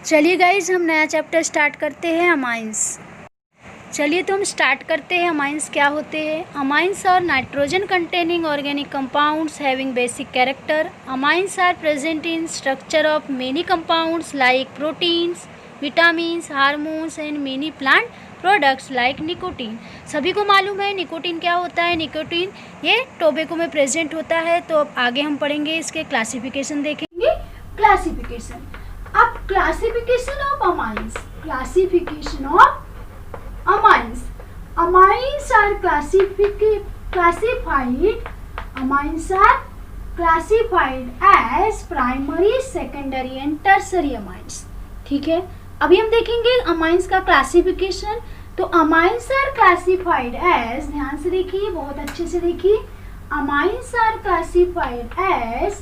चलिए गाइज हम नया चैप्टर स्टार्ट करते हैं अमाइंस। चलिए तो हम स्टार्ट करते हैं। अमाइंस क्या होते हैं? Amines are nitrogen containing organic compounds having basic character. Amines are present in structure of many compounds like proteins, vitamins, hormones and many plant products like nicotine. सभी को मालूम है निकोटीन क्या होता है। निकोटीन ये टोबैको में प्रेजेंट होता है। तो अब आगे हम पढ़ेंगे, इसके क्लासिफिकेशन देखेंगे। क्लासिफिकेशन, अब classification of amines. Classification of amines. Amines are classified amines are classified as primary, secondary and tertiary amines। ठीक है, अभी हम देखेंगे अमाइंस का क्लासिफिकेशन। तो अमाइंस आर क्लासिफाइड एज, ध्यान से देखिए, बहुत अच्छे से देखिए, amines are classified as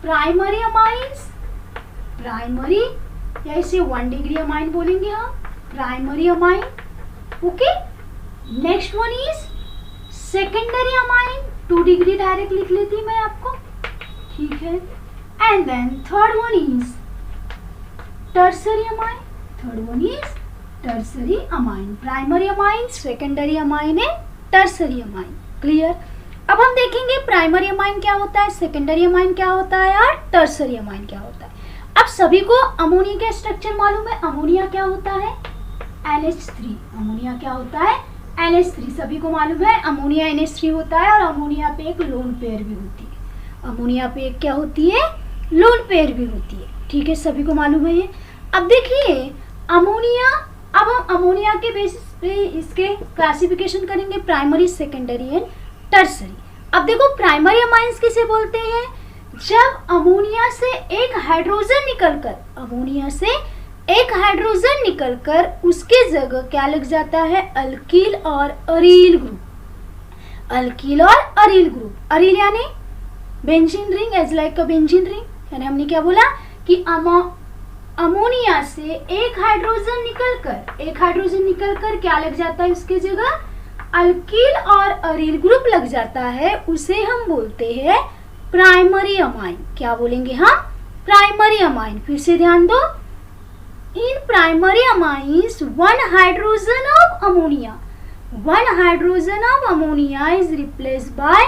primary amines, primary या इसे 1 डिग्री अमाइन बोलेंगे हम, primary amine. Okay, next one is secondary amine, 2 degree direct लिख लेती मैं आपको, ठीक है। And then third one is tertiary amine, third one is tertiary amine. Primary amine, secondary amine है, टर्सरी अमाइन। क्लियर। अब हम देखेंगे प्राइमरी अमाइन क्या होता है, सेकेंडरी अमाइन क्या होता है और टर्सरी अमाइन क्या होता है। अब सभी को अमोनिया का स्ट्रक्चर मालूम है। अमोनिया क्या होता है? NH3। अमोनिया क्या होता है? NH3। सभी को मालूम है अमोनिया NH3 होता है और अमोनिया पे एक लोन पेयर भी होती है। अमोनिया पे एक क्या होती है? लोन पेयर भी होती है। ठीक है, सभी को मालूम है ये। अब देखिए अमोनिया, अब हम अमोनिया के बेसिस पे इसके क्लासिफिकेशन करेंगे, प्राइमरी, सेकेंडरी एंड टर्सरी। अब देखो प्राइमरी अमाइंस किसे बोलते हैं? जब अमोनिया से एक हाइड्रोजन निकलकर, अमोनिया से एक हाइड्रोजन निकलकर उसके जगह क्या लग जाता है? अल्किल और अरील ग्रुप। अल्किल और अरील ग्रुप। अरील यानी benzene ring, as like a benzene ring, यानी हमने क्या बोला कि अमोनिया से एक हाइड्रोजन निकलकर क्या लग जाता है उसके जगह? अल्किल और अरील ग्रुप लग जाता है। उसे हम बोलते हैं प्राइमरी अमाइन। क्या बोलेंगे हम? Primary amine. फिर से ध्यान दो, in primary amines one hydrogen of ammonia is replaced by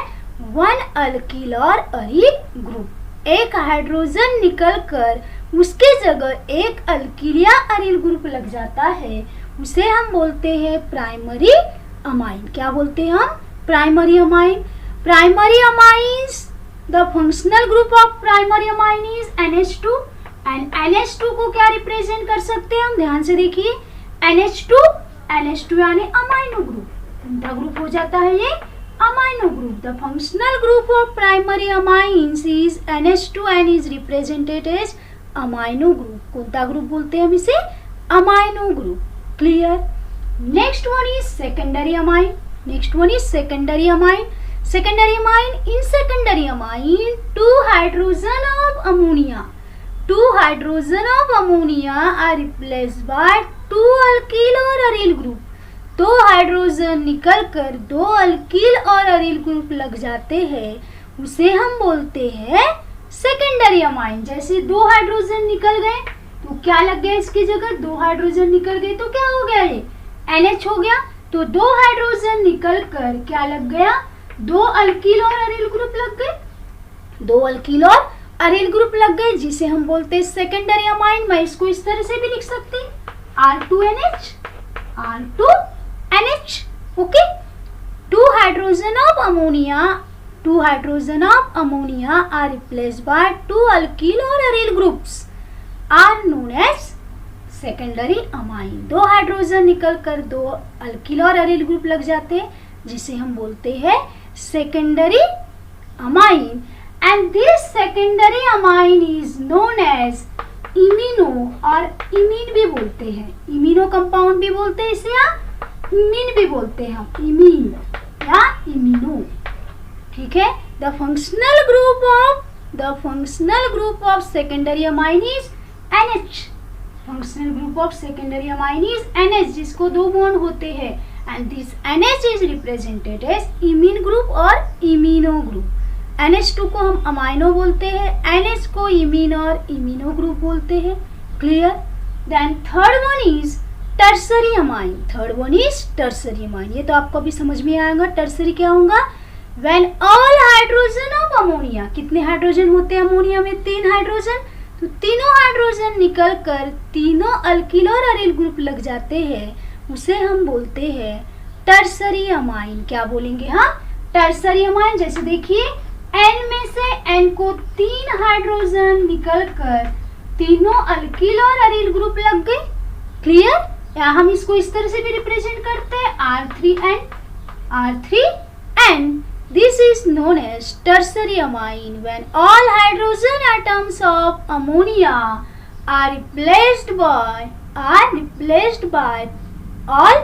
one alkyl और अरील ग्रुप। एक हाइड्रोजन निकलकर उसके जगह एक अल्किल या अरील ग्रुप लग जाता है, उसे हम बोलते हैं प्राइमरी अमाइन। क्या बोलते हैं हम? Primary amine. Primary amines, the functional group of primary amine is NH2 and NH2 को क्या रिप्रेजेंट कर सकते हैं हम? ध्यान से देखिए, NH2 यानी अमाइनो ग्रुप। कौन सा ग्रुप हो जाता है ये? Amino group. The functional group of primary amines is NH2 and is represented as amino group. कौन सा ग्रुप बोलते हैं हम इसे? Amino group. Clear. Next one is secondary amine. Next one is secondary amine. Secondary amine, in secondary amine, 2 hydrogen of ammonia are replaced by 2 alkyl और अरील group. 2 hydrogen निकलकर 2 alkyl और अरील group लग जाते हैं, उसे हम बोलते हैं सेकेंडरी अमाइन। जैसे 2 हाइड्रोजन निकल गए तो क्या लग गया इसकी जगह? 2 हाइड्रोजन निकल गए तो क्या हो गया? ये NH हो गया। तो 2 हाइड्रोजन निकलकर क्या लग गया? 2 अल्किल और अरील ग्रुप लग गए। 2 अल्किल और अरील ग्रुप लग गए, जिसे हम बोलते हैं सेकेंडरी अमाइन। मैं इसको इस तरह से भी लिख सकती, R2NH, R2NH। Okay, 2 hydrogen of ammonia are replaced by 2 alkyl और aryl groups are known as secondary amine. 2 hydrogen निकलकर 2 अल्किल और अरील ग्रुप लग जाते हैं, जिसे हम बोलते हैं secondary amine, and this secondary amine is known as imino, और इमीन भी बोलते हैं, इमीनो कंपाउंड भी बोलते हैं इसे, या इमीन भी बोलते हैं हम, इमीन या इमीनो। ठीक है। The functional group of secondary amine is NH। Functional group of secondary amine is NH, जिसको 2 बॉन्ड होते हैं, and this NH is represented as imine group और imino group। NH2 को हम अमाइनो बोलते हैं, NH को इमीन और इमीनो ग्रुप बोलते हैं। Clear. Then third one is tertiary amine. Third one is tertiary amine. ये तो आपको अभी समझ में आएगा टर्सरी क्या होगा। When all hydrogen of ammonia, कितने हाइड्रोजन होते हैं अमोनिया में? 3 हाइड्रोजन। तो तीनों हाइड्रोजन निकल कर तीनों अल्किल और अरील ग्रुप लग जाते हैं, उसे हम बोलते हैं टर्सरी अमाइन। क्या बोलेंगे हम? Tertiary amine. जैसे देखिए N में से N को 3 हाइड्रोजन निकल कर तीनों अल्किल और अरील ग्रुप लग गए। क्लियर? या हम इसको इस तरह से भी रिप्रेजेंट करते हैं R3N। R3N this is known as tertiary amine when all hydrogen atoms of ammonia are replaced by all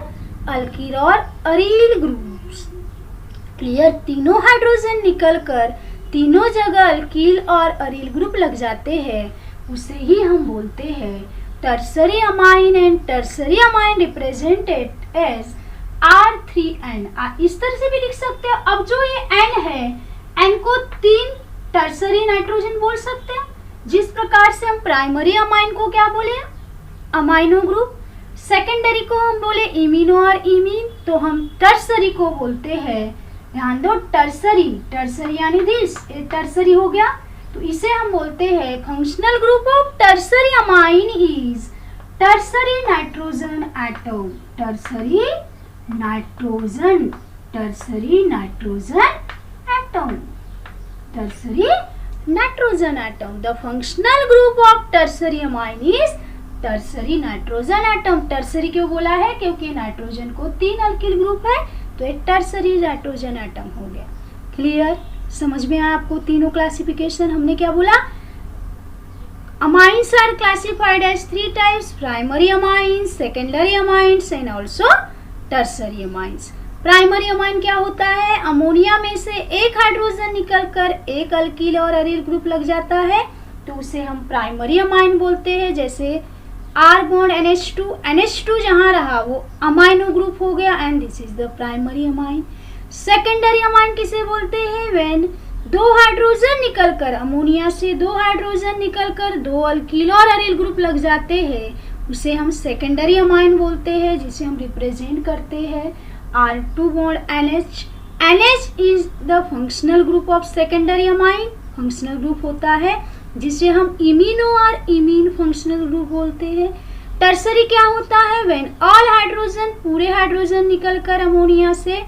alkyl और aryl groups। क्लियर? तीनों हाइड्रोजन निकलकर तीनों जगह अल्कील और अरील ग्रुप लग जाते हैं, उसे ही हम बोलते हैं tertiary amine. And tertiary amine represented as R3N। इस तरह से भी लिख सकते हैं। अब जो ये N है, N को 3 टर्सरी नाइट्रोजन बोल सकते हैं, जिस प्रकार से हम प्राइमरी अमाइन को क्या बोले? Amino group. सेकेंडरी को हम बोले इमीनो और इमीन, तो हम टर्सरी को बोलते हैं, ध्यान दो, टर्सरी। टर्सरी यानी दिस, ये टर्सरी हो गया, तो इसे हम बोलते हैं functional group of tertiary amine is tertiary nitrogen atom. Tertiary nitrogen atom. Tertiary nitrogen atom. The functional group of tertiary amine is tertiary nitrogen atom. Tertiary क्यों बोला है? क्योंकि नाइट्रोजन को 3 अल्किल ग्रुप है, तो एक टर्सरी नाइट्रोजन एटम हो गया। क्लियर? समझ में आया आपको तीनों क्लासिफिकेशन? हमने क्या बोला? Amines are classified as 3 types: primary amines, secondary amines and also tertiary amines. Primary amine क्या होता है? अमोनिया में से एक हाइड्रोजन निकलकर एक अल्किल और अरील ग्रुप लग जाता है, तो उसे हम प्राइमरी अमाइन बोलते हैं। जैसे R बॉन्ड NH2, NH2 जहां रहा वो अमाइनो ग्रुप हो गया, and this is the primary amine. Secondary amine किसे बोलते हैं? व्हेन 2 हाइड्रोजन निकलकर, अमोनिया से 2 हाइड्रोजन निकलकर 2 अल्किल और अरील ग्रुप लग जाते हैं, उसे हम सेकेंडरी अमाइन बोलते हैं, जिसे हम रिप्रेजेंट करते हैं R2 bond NH। NH is the functional group of secondary amine. Functional group होता है जिसे हम इमीनो और इमीन फंक्शनल ग्रुप बोलते हैं। टर्सरी क्या होता है? व्हेन ऑल हाइड्रोजन, पूरे हाइड्रोजन निकलकर अमोनिया से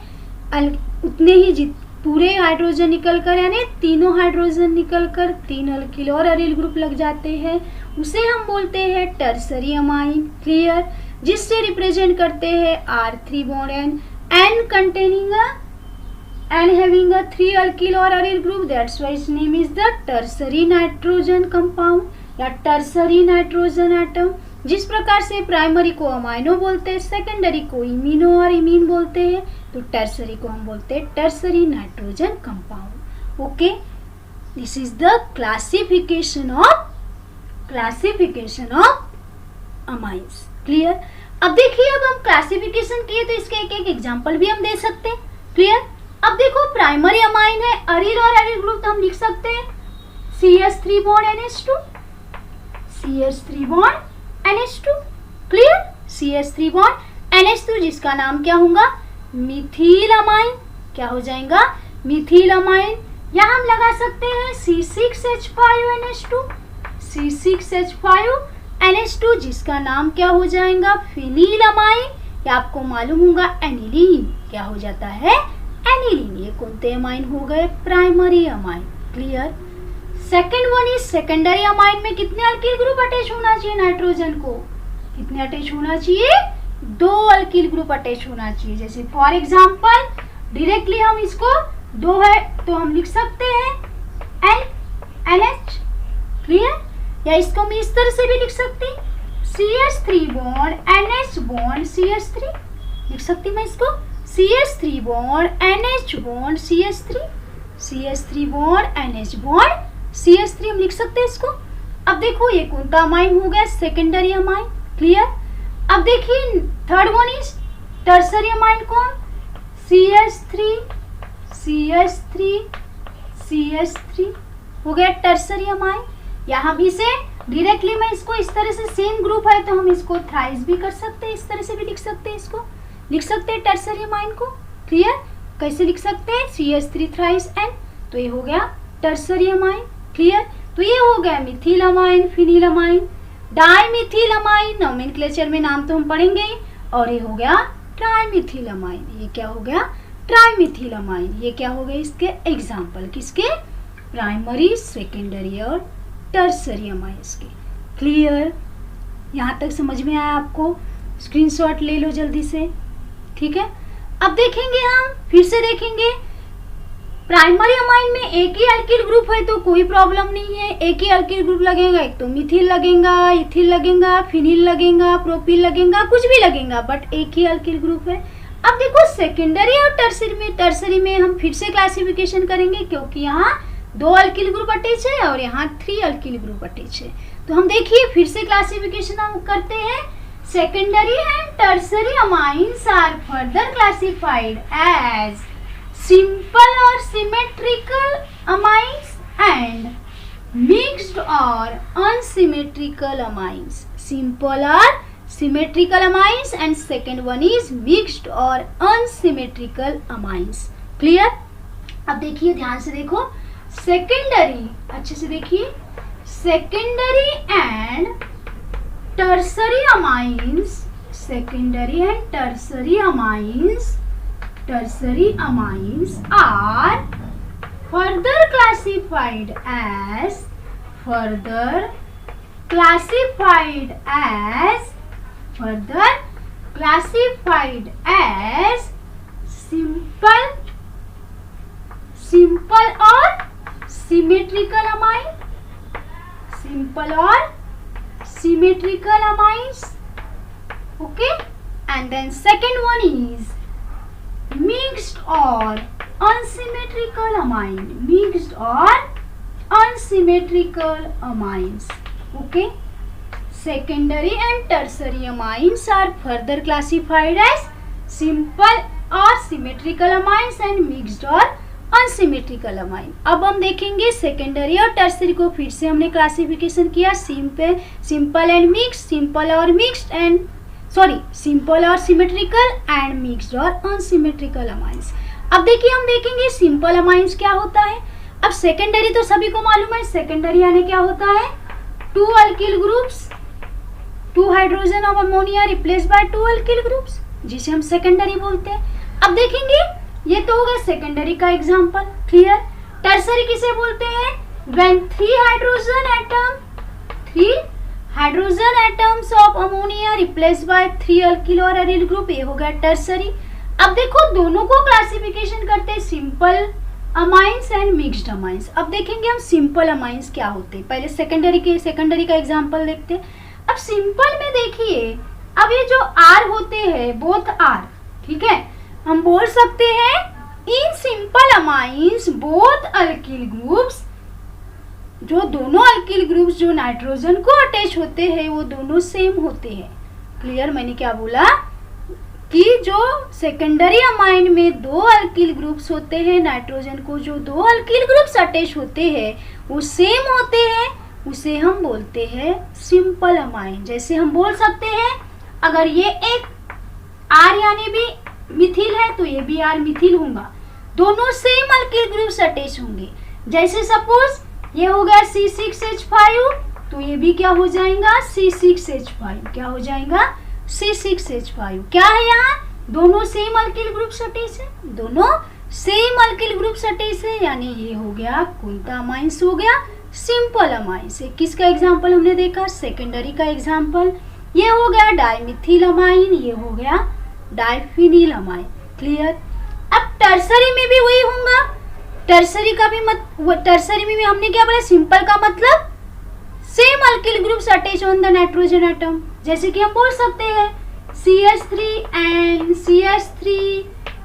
उतने ही पूरे हाइड्रोजन निकलकर, यानी तीनों हाइड्रोजन निकलकर 3 अल्किल और अरील ग्रुप लग जाते हैं, उसे हम बोलते हैं टर्सरी अमाइन। क्लियर? जिससे रिप्रेजेंट करते हैं R3 bond N containing and having a 3 alkyl or aryl group, that's why its name is the tertiary nitrogen compound या tertiary nitrogen atom। जिस प्रकार से प्राइमरी को अमाइनो बोलते हैं, सेकेंडरी को इमीनो और इमीन बोलते हैं, तो टर्सरी को हम बोलते हैं tertiary nitrogen compound. Okay, this is the classification of amines. Clear? अब देखिए, अब हम क्लासिफिकेशन किए तो इसके एक एक एग्जांपल भी हम दे सकते हैं। क्लियर? अब देखो, प्राइमरी अमाइन है, अरील और अरील ग्रुप, तो हम लिख सकते हैं CH3 bond NH2, CH3 bond NH2। Clear? CH3 bond NH2, जिसका नाम क्या होगा? मिथिल अमाइन। क्या हो जाएगा? मिथिल अमाइन। या हम लगा सकते हैं C6H5NH2, C6H5NH2, जिसका नाम क्या हो जाएगा? फिनील अमाइन। या आपको मालूम होगा एनिलीन। क्या हो जाता है? एनिलीन। ये कौन से अमाइन हो गए? Primary amine. Clear? Second one is secondary amine में कितने अल्किल ग्रुप अटैच होना चाहिए? नाइट्रोजन को कितने अटैच होना चाहिए? 2 अल्किल ग्रुप अटैच होना चाहिए। जैसे फॉर एग्जांपल डायरेक्टली हम इसको 2 है तो हम लिख सकते हैं NH। क्लियर? या इसको हम इस तरह से भी लिख सकते हैं CH3 bond NH bond CH3। लिख सकती मैं इसको CH3 bond NH bond CH3, CH3 bond NH bond CH3 हम लिख सकते हैं इसको। अब देखो, ये कौन सा अमाइन हो गया? Secondary amine. क्लियर? अब देखिए, third one is tertiary amine. कौन? CH3 CH3 CH3 हो गया टर्सरी अमाइन। या हम इसे डायरेक्टली मैं इसको इस तरह से सेम ग्रुप है तो हम इसको थ्राइस भी कर सकते हैं, इस तरह से भी लिख सकते हैं, इसको लिख सकते हैं टर्सरी अमाइन को। क्लियर? कैसे लिख सकते हैं? CH3 थ्राइस N, तो ये हो गया टर्सरी अमाइन। क्लियर? तो ये हो गया methyl amine, phenyl amine, dimethyl amine, nomenclature में नाम तो हम पढ़ेंगे ही, और ये हो गया ट्राइमिथिल अमाइन। ये क्या हो गया? ट्राइमिथिल अमाइन। ये क्या हो गए इसके एग्जाम्पल, किसके? प्राइमरी, सेकेंडरी और टर्सरी अमाइंस के। क्लियर? यहाँ तक समझ में आया आपको? स्क्रीनशॉट ले लो जल्दी से। ठीक है, अब देखेंगे हम, फिर से देखेंगे। प्राइमरी अमाइन में एक ही अल्किल ग्रुप है तो कोई प्रॉब्लम नहीं है, एक ही अल्किल ग्रुप लगेगा, एक तो मिथिल लगेगा, इथिल लगेगा, फिनिल लगेगा, प्रोपिल लगेगा, कुछ भी लगेगा, बट एक ही अल्किल ग्रुप है। अब देखो सेकेंडरी और टर्सरी में हम फिर से क्लासिफिकेशन करेंगे, क्योंकि यहाँ 2 अल्किल ग्रुप अटैच है और यहाँ 3 अल्किल ग्रुप अटैच है। तो हम देखिए फिर से क्लासिफिकेशन हम करते हैं। Secondary and tertiary amines are further classified as simple और सिमेट्रिकल अमाइंस एंड मिक्स्ड और अनसिमेट्रिकल अमाइंस। सिंपल और symmetrical amines and second one is mixed और unsymmetrical amines। क्लियर? अब देखिए ध्यान से देखो, सेकेंडरी, अच्छे से देखिए, secondary and tertiary amines, secondary and tertiary amines are further classified as simple और symmetrical amines, okay, and then second one is mixed or unsymmetrical amines, okay. Secondary and tertiary amines are further classified as simple or symmetrical amines and mixed or unsymmetrical amine। अब हम देखेंगे secondary और tertiary को फिर से हमने classification किया, simple and mix, simple और सिमेट्रिकल एंड मिक्स्ड और अनसिमेट्रिकल अमाइंस। अब देखिए हम देखेंगे सिंपल अमाइंस क्या होता है। अब सेकेंडरी तो सभी को मालूम है, सेकेंडरी यानी क्या होता है? 2 alkyl groups, 2 hydrogen of ammonia replace by 2 alkyl groups, जिसे हम सेकेंडरी बोलते हैं। अब देखेंगे ये तो होगा सेकेंडरी का एग्जांपल। क्लियर? टर्सरी किसे बोलते हैं? When 3 hydrogen atoms of ammonia replace by 3 alkyl और एरिल ग्रुप, ये हो गया टर्सरी। अब देखो दोनों को क्लासिफिकेशन करते हैं, simple amines and mixed amines. अब देखेंगे हम सिंपल अमाइंस क्या होते हैं। पहले सेकेंडरी का एग्जांपल देखते हैं। अब सिंपल में देखिए, अब ये जो आर होते हैं, बोथ आर, ठीक है, हम बोल सकते हैं in simple amines both alkyl groups, जो दोनों अल्किल ग्रुप्स जो नाइट्रोजन को अटैच होते हैं वो दोनों सेम होते हैं। क्लियर? मैंने क्या बोला कि जो सेकेंडरी अमाइन में 2 अल्किल ग्रुप्स होते हैं, नाइट्रोजन को जो 2 अल्किल ग्रुप्स अटैच होते हैं वो सेम होते हैं, उसे हम बोलते हैं सिंपल अमाइन। जैसे हम बोल सकते हैं अगर ये एक आर यानी भी मिथिल है तो ये भी आर मिथिल होगा, दोनों सेम अल्किल ग्रुप्स अटैच होंगे। जैसे सपोज ये हो गया C6H5 तो ये भी क्या हो जाएगा? C6H5। क्या हो जाएगा? C6H5। क्या है यहाँ? दोनों सेम अल्किल ग्रुप्स अटैच है, दोनों सेम अल्किल ग्रुप्स अटैच है, यानी ये हो गया कौन सा अमाइंस हो गया? Simple amines. किसका एग्जाम्पल हमने देखा? सेकेंडरी का एग्जाम्पल। ये हो गया डाइमिथिल अमाइन, ये हो गया डाइफिनिल अमाइन। क्लियर? अब टर्सरी में भी वही होगा। टर्सरी में भी हमने क्या बोला? सिंपल का मतलब same alkyl groups attach on the nitrogen atom. जैसे कि हम बोल सकते हैं CH3 and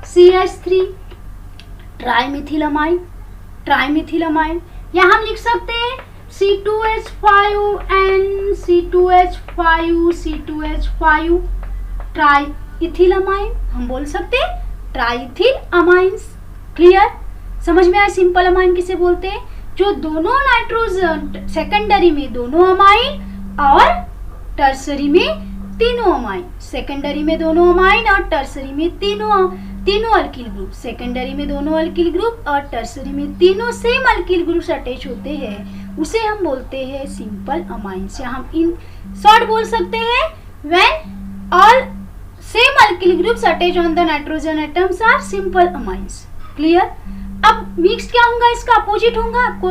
CH3 ट्राइमिथिल अमाइन। यहाँ हम लिख सकते हैं C2H5 and C2H5 ट्राइइथिल अमाइन। हम बोल सकते हैं ट्राइइथिल अमाइंस। क्लियर? समझ में आया सिंपल अमाइन किसे बोलते हैं? जो दोनों नाइट्रोजन सेकेंडरी में दोनों अमाइन और टर्सरी में तीनों अमाइन, सेकेंडरी में दोनों अमाइन और टर्सरी में तीनों अल्किल ग्रुप, सेकेंडरी में दोनों अल्किल ग्रुप और टर्सरी में तीनों सेम अल्किल ग्रुप्स अटैच होते हैं, उसे हम बोलते हैं सिंपल अमाइंस। या हम इन शॉर्ट बोल सकते हैं when all same alkyl groups attach on the nitrogen atoms are simple amines. Clear? अब मिक्स क्या होगा, इसका अपोजिट होगा। आपको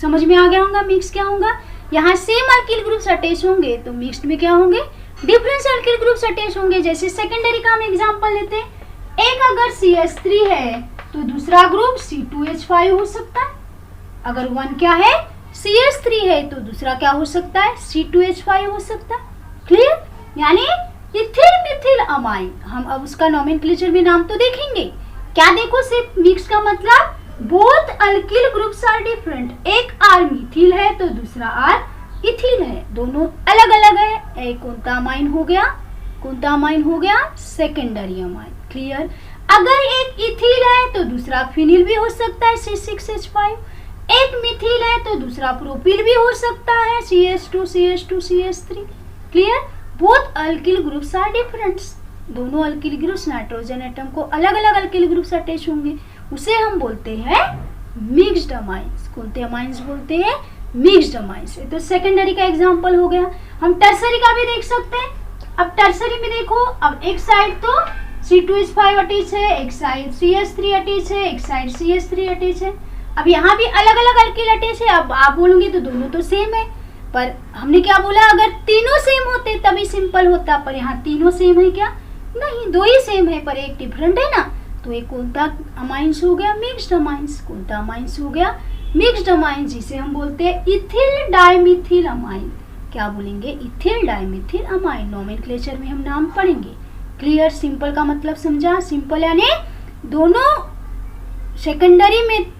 समझ में आ गया होगा मिक्स क्या होगा। यहाँ सेम अल्किल ग्रुप्स अटैच होंगे तो मिक्स्ड में क्या होंगे, डिफरेंट अल्किल ग्रुप्स अटैच होंगे। जैसे सेकेंडरी का हम एग्जांपल लेते हैं, एक अगर CH3 है तो दूसरा ग्रुप C2H5 हो सकता है। अगर वन क्या है, CH3 है तो दूसरा क्या हो सकता है, C2H5 हो सकता है। क्लियर? यानी इथिल मिथिल अमाइन। हम अब उसका नोमेनक्लेचर में नाम तो देखेंगे। क्या देखो, सिर्फ मिक्स का मतलब both alkyl groups are different. एक आर मिथिल है तो दूसरा आर इथिल है, दोनों अलग अलग है। एक कौन सा अमाइन हो गया, कौन सा अमाइन हो गया, सेकेंडरी अमाइन। क्लियर? अगर एक इथिल है तो दूसरा फिनिल भी हो सकता है C6H5, एक मिथिल है तो दूसरा प्रोपिल भी हो सकता है CH2 CH2 CH3। Clear? Both alkyl groups are different. दोनों अल्किल ग्रुप्स नाइट्रोजन एटम को अलग अलग अल्किल ग्रुप्स अटैच होंगे, उसे हम बोलते हैं मिक्स्ड अमाइंस। कौन से अमाइंस बोलते हैं, मिक्स्ड अमाइंस। तो सेकेंडरी का एग्जांपल हो गया। हम टर्सरी का भी देख सकते हैं। अब टर्सरी में देखो, अब एक साइड तो C2H5 अटैच है, एक साइड CH3 अटैच है, एक साइड CH3 अटैच है। अब यहाँ भी अलग अलग अल्किल अटैच है। अब आप बोलोगे तो दोनों तो सेम है, पर हमने क्या बोला, अगर तीनों सेम होते तभी सिंपल होता, पर यहाँ तीनों सेम है क्या, नहीं, दो ही सेम है पर एक डिफरेंट है ना। तो एक कौन सा अमाइंस हो गया, मिक्स्ड अमाइंस। कौन सा अमाइंस हो गया, मिक्स्ड अमाइंस, जिसे हम बोलते हैं इथिल डाइमिथिल अमाइन। क्या बोलेंगे, इथिल डाइमिथिल अमाइन। नोमेनक्लेचर में हम नाम पढ़ेंगे। क्लियर? सिंपल का मतलब समझा। सिंपल यानी दोनों सेकेंडरी में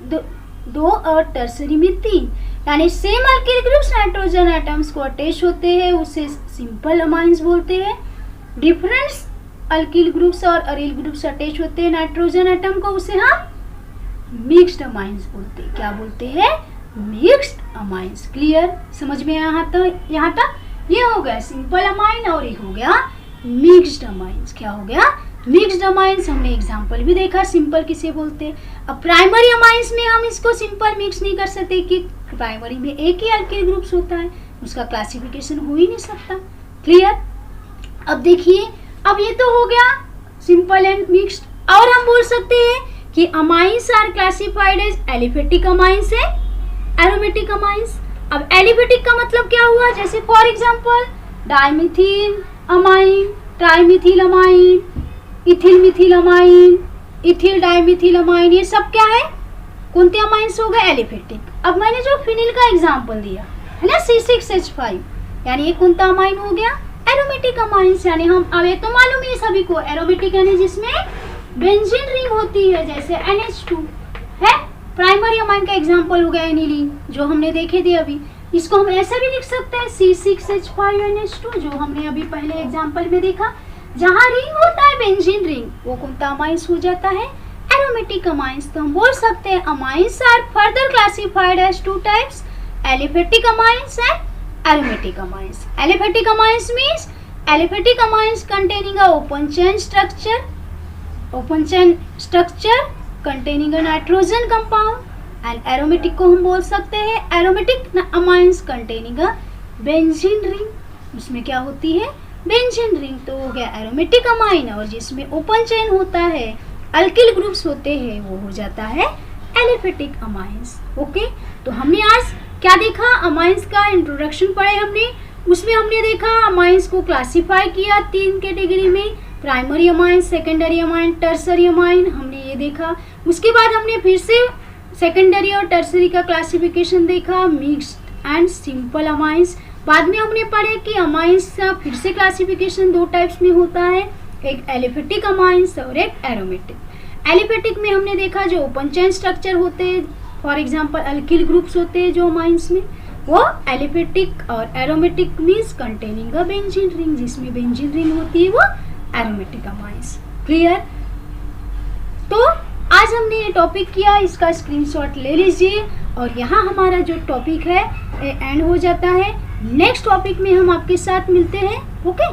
दो और टर्सरी में तीन, यानी same alkyl groups nitrogen atoms को अटैच होते हैं, उसे सिंपल अमाइंस बोलते हैं। डिफरेंट अल्किल ग्रुप्स और अरील ग्रुप्स अटैच होते हैं नाइट्रोजन एटम को, उसे हम मिक्स्ड अमाइंस बोलते हैं। क्या बोलते हैं, मिक्स्ड अमाइंस। क्लियर? समझ में यहाँ तक ये हो गया सिंपल अमाइन और एक हो गया मिक्स्ड अमाइंस। क्या हो गया, मिक्स्ड अमाइंस। हमने एग्जांपल भी देखा सिंपल किसे बोलते हैं। अब प्राइमरी अमाइंस में हम इसको सिंपल मिक्स नहीं कर सकते कि प्राइमरी में एक ही अल्किल ग्रुप्स होता है, उसका क्लासिफिकेशन हो ही नहीं सकता। क्लियर? अब देखिए, अब ये तो हो गया सिंपल एंड मिक्स्ड। और हम बोल सकते हैं कि amines are classified as aliphatic amines है एरोमेटिक अमाइंस। अब एलिफेटिक का मतलब क्या हुआ, जैसे for example dimethyl amine, trimethyl amine, ethyl methyl amine, ethyl dimethyl amine, ये सब क्या है, कौन से अमाइंस हो गए, एलिफेटिक। अब मैंने जो फिनिल का एग्जांपल दिया है ना C6H5, यानी ये कौन सा अमाइन हो गया, एरोमेटिक अमाइंस। यानी हम अब ये तो मालूम है सभी को, एरोमेटिक यानी जिसमें बेंजीन रिंग होती है, जैसे NH2 है। प्राइमरी अमाइन का एग्जांपल हो गया एनिलीन, जो हमने देखे थे अभी। इसको हम ऐसे भी लिख सकते हैं C6H5NH2, जो हमने अभी पहले एग्जांपल में देखा। जहाँ रिंग होता है बेंजीन रिंग, वो कौन सा अमाइंस हो जाता है, एरोमेटिक अमाइंस। तो हम बोल सकते हैं amines are further classified as two types, aliphatic amines and aromatic amines. Aliphatic amines means aliphatic amines containing a open chain structure containing a nitrogen compound, and aromatic को हम बोल सकते हैं aromatic amines containing a benzene ring, उसमें क्या होती है, benzene ring. तो हो गया एरोमेटिक अमाइन, और जिसमें ओपन चेन होता है, अल्किल ग्रुप्स होते हैं, वो हो जाता है एलिफेटिक अमाइंस। ओके, तो हमने आज क्या देखा, अमाइंस का इंट्रोडक्शन पढ़े हमने। उसमें हमने देखा अमाइंस को क्लासिफाई किया 3 कैटेगरी में, primary amine, secondary amine, tertiary amine, हमने ये देखा। उसके बाद हमने फिर से सेकेंडरी और टर्सरी का क्लासिफिकेशन देखा, मिक्स्ड एंड सिंपल अमाइंस। बाद में हमने पढ़े कि अमाइंस का फिर से क्लासिफिकेशन 2 टाइप्स में होता है, एक एलिफेटिक अमाइंस और एक एरोमेटिक। एलिफेटिक में हमने देखा जो ओपन चेन स्ट्रक्चर होते हैं, फॉर एग्जांपल अल्किल ग्रुप्स होते हैं जो अमाइंस में, वो एलिफेटिक। और aromatic means containing a benzene ring, जिसमें बेंजीन रिंग होती है, वो एरोमेटिक अमाइंस। क्लियर? तो आज आज हमने ये टॉपिक किया, इसका स्क्रीनशॉट ले लीजिए और यहाँ हमारा जो टॉपिक है एंड हो जाता है। नेक्स्ट टॉपिक में हम आपके साथ मिलते हैं। ओके।